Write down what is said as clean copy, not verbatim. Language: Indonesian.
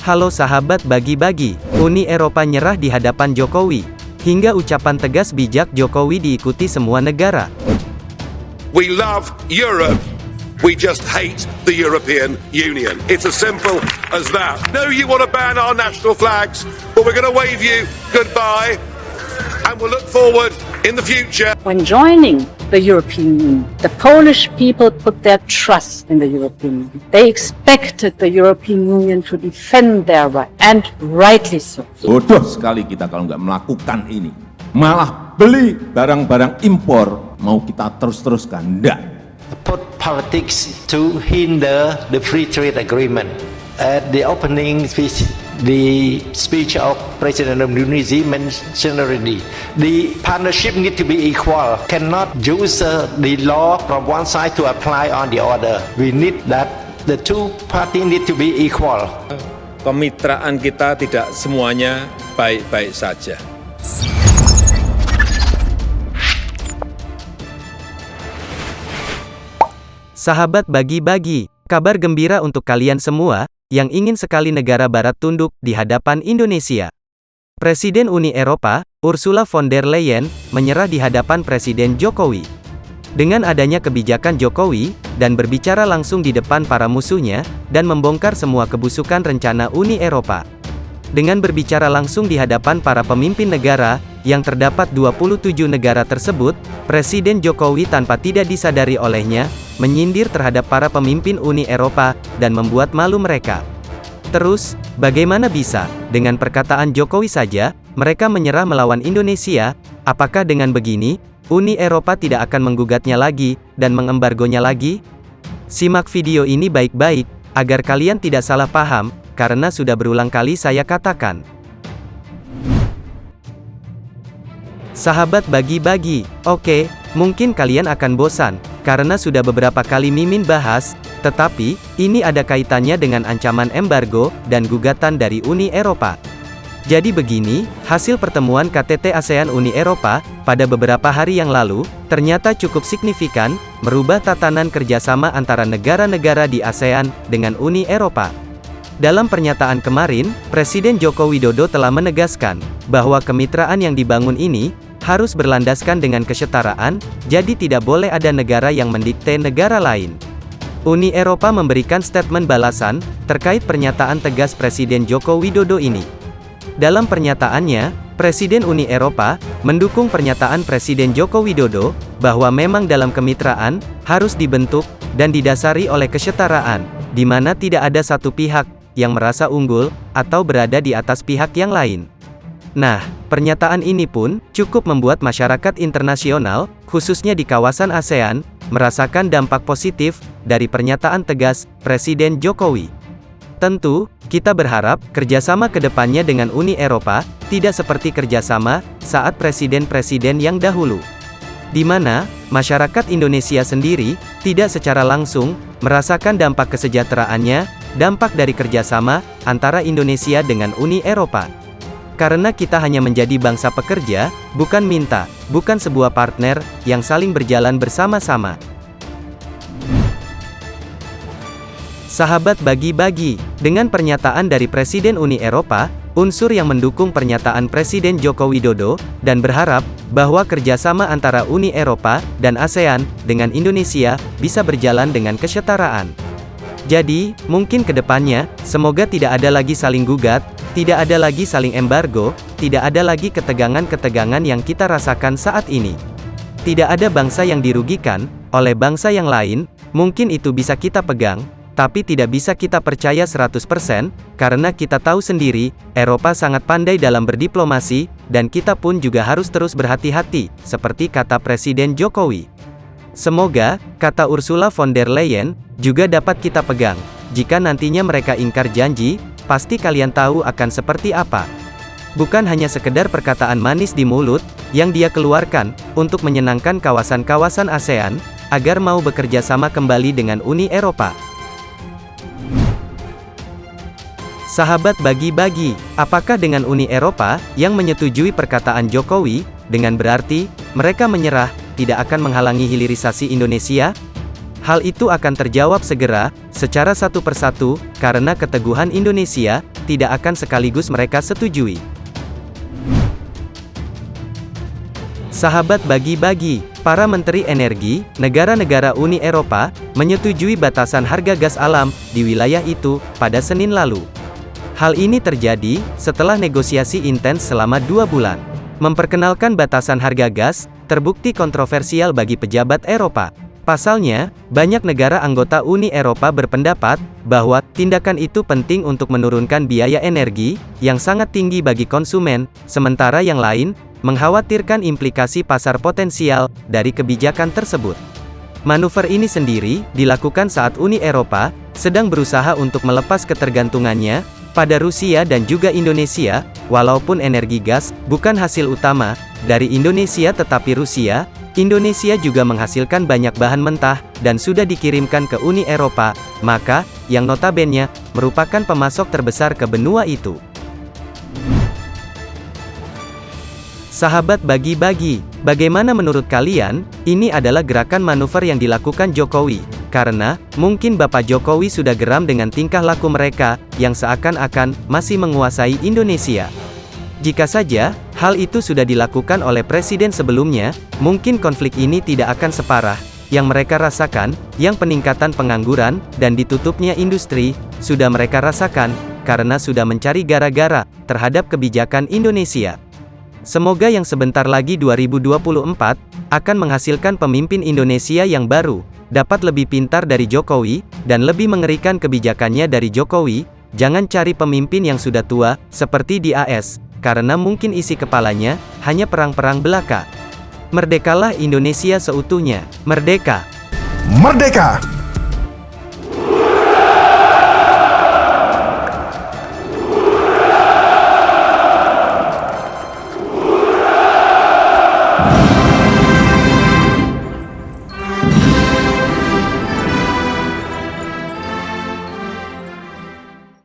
Halo sahabat bagi-bagi, Uni Eropa nyerah di hadapan Jokowi. Hingga ucapan tegas bijak Jokowi diikuti semua negara. We love Europe. We just hate the European Union. It's as simple as that. No, you want to ban our national flags, but we're going to wave you goodbye and we'll look forward in the future. When joining the European Union, the Polish people put their trust in the European Union. They expected the European Union to defend their right, and rightly so. Bodoh sekali kita kalau nggak melakukan ini. Malah beli barang-barang impor, mau kita terus-teruskan. Enggak. Put politics to hinder the free trade agreement. At the opening speech, the speech of President Indonesia mentioned already, the partnership need to be equal. Cannot use the law from one side to apply on the other. We need that the two parties need to be equal. Kemitraan kita tidak semuanya baik-baik saja. Sahabat bagi-bagi, kabar gembira untuk kalian semua yang ingin sekali negara barat tunduk di hadapan Indonesia. Presiden Uni Eropa, Ursula von der Leyen, menyerah di hadapan Presiden Jokowi. Dengan adanya kebijakan Jokowi, dan berbicara langsung di depan para musuhnya, dan membongkar semua kebusukan rencana Uni Eropa. Dengan berbicara langsung di hadapan para pemimpin negara, yang terdapat 27 negara tersebut, Presiden Jokowi tanpa tidak disadari olehnya, menyindir terhadap para pemimpin Uni Eropa, dan membuat malu mereka. Terus, bagaimana bisa, dengan perkataan Jokowi saja, mereka menyerah melawan Indonesia? Apakah dengan begini, Uni Eropa tidak akan menggugatnya lagi, dan mengembargonya lagi? Simak video ini baik-baik, agar kalian tidak salah paham, karena sudah berulang kali saya katakan. Sahabat bagi-bagi, oke, mungkin kalian akan bosan, karena sudah beberapa kali Mimin bahas, tetapi, ini ada kaitannya dengan ancaman embargo, dan gugatan dari Uni Eropa. Jadi begini, hasil pertemuan KTT ASEAN Uni Eropa, pada beberapa hari yang lalu, ternyata cukup signifikan, merubah tatanan kerjasama antara negara-negara di ASEAN, dengan Uni Eropa. Dalam pernyataan kemarin, Presiden Joko Widodo telah menegaskan, bahwa kemitraan yang dibangun ini, harus berlandaskan dengan kesetaraan, jadi tidak boleh ada negara yang mendikte negara lain. Uni Eropa memberikan statement balasan, terkait pernyataan tegas Presiden Joko Widodo ini. Dalam pernyataannya, Presiden Uni Eropa, mendukung pernyataan Presiden Joko Widodo, bahwa memang dalam kemitraan, harus dibentuk, dan didasari oleh kesetaraan, di mana tidak ada satu pihak, yang merasa unggul, atau berada di atas pihak yang lain. Nah, pernyataan ini pun, cukup membuat masyarakat internasional, khususnya di kawasan ASEAN, merasakan dampak positif, dari pernyataan tegas, Presiden Jokowi. Tentu, kita berharap, kerjasama kedepannya dengan Uni Eropa, tidak seperti kerjasama, saat presiden-presiden yang dahulu. Di mana, masyarakat Indonesia sendiri, tidak secara langsung, merasakan dampak kesejahteraannya, dampak dari kerjasama, antara Indonesia dengan Uni Eropa. Karena kita hanya menjadi bangsa pekerja, bukan minta, bukan sebuah partner, yang saling berjalan bersama-sama. Sahabat bagi-bagi, dengan pernyataan dari Presiden Uni Eropa, unsur yang mendukung pernyataan Presiden Joko Widodo, dan berharap, bahwa kerjasama antara Uni Eropa, dan ASEAN, dengan Indonesia, bisa berjalan dengan kesetaraan. Jadi, mungkin ke depannya, semoga tidak ada lagi saling gugat, tidak ada lagi saling embargo, tidak ada lagi ketegangan-ketegangan yang kita rasakan saat ini. Tidak ada bangsa yang dirugikan, oleh bangsa yang lain, mungkin itu bisa kita pegang, tapi tidak bisa kita percaya 100%, karena kita tahu sendiri, Eropa sangat pandai dalam berdiplomasi, dan kita pun juga harus terus berhati-hati, seperti kata Presiden Jokowi. Semoga, kata Ursula von der Leyen, juga dapat kita pegang. Jika nantinya mereka ingkar janji, pasti kalian tahu akan seperti apa. Bukan hanya sekedar perkataan manis di mulut, yang dia keluarkan, untuk menyenangkan kawasan-kawasan ASEAN, agar mau bekerja sama kembali dengan Uni Eropa. Sahabat bagi-bagi, apakah dengan Uni Eropa, yang menyetujui perkataan Jokowi, dengan berarti, mereka menyerah, tidak akan menghalangi hilirisasi Indonesia? Hal itu akan terjawab segera, secara satu persatu, karena keteguhan Indonesia, tidak akan sekaligus mereka setujui. Sahabat bagi-bagi, para menteri energi, negara-negara Uni Eropa, menyetujui batasan harga gas alam, di wilayah itu, pada Senin lalu. Hal ini terjadi, setelah negosiasi intens selama 2 bulan. Memperkenalkan batasan harga gas, terbukti kontroversial bagi pejabat Eropa. Pasalnya, banyak negara anggota Uni Eropa berpendapat, bahwa, tindakan itu penting untuk menurunkan biaya energi, yang sangat tinggi bagi konsumen, sementara yang lain, mengkhawatirkan implikasi pasar potensial dari kebijakan tersebut. Manuver ini sendiri dilakukan saat Uni Eropa sedang berusaha untuk melepas ketergantungannya pada Rusia dan juga Indonesia, walaupun energi gas bukan hasil utama dari Indonesia tetapi Rusia. Indonesia juga menghasilkan banyak bahan mentah dan sudah dikirimkan ke Uni Eropa, maka yang notabene merupakan pemasok terbesar ke benua itu. Sahabat bagi-bagi, bagaimana menurut kalian? Ini adalah gerakan manuver yang dilakukan Jokowi, karena mungkin Bapak Jokowi sudah geram dengan tingkah laku mereka yang seakan-akan masih menguasai Indonesia. Jika saja hal itu sudah dilakukan oleh presiden sebelumnya, mungkin konflik ini tidak akan separah yang mereka rasakan, yang peningkatan pengangguran dan ditutupnya industri sudah mereka rasakan karena sudah mencari gara-gara terhadap kebijakan Indonesia. Semoga yang sebentar lagi 2024 akan menghasilkan pemimpin Indonesia yang baru, dapat lebih pintar dari Jokowi, dan lebih mengerikan kebijakannya dari Jokowi. Jangan cari pemimpin yang sudah tua, seperti di AS, karena mungkin isi kepalanya hanya perang-perang belaka. Merdekalah Indonesia seutuhnya, merdeka! Merdeka!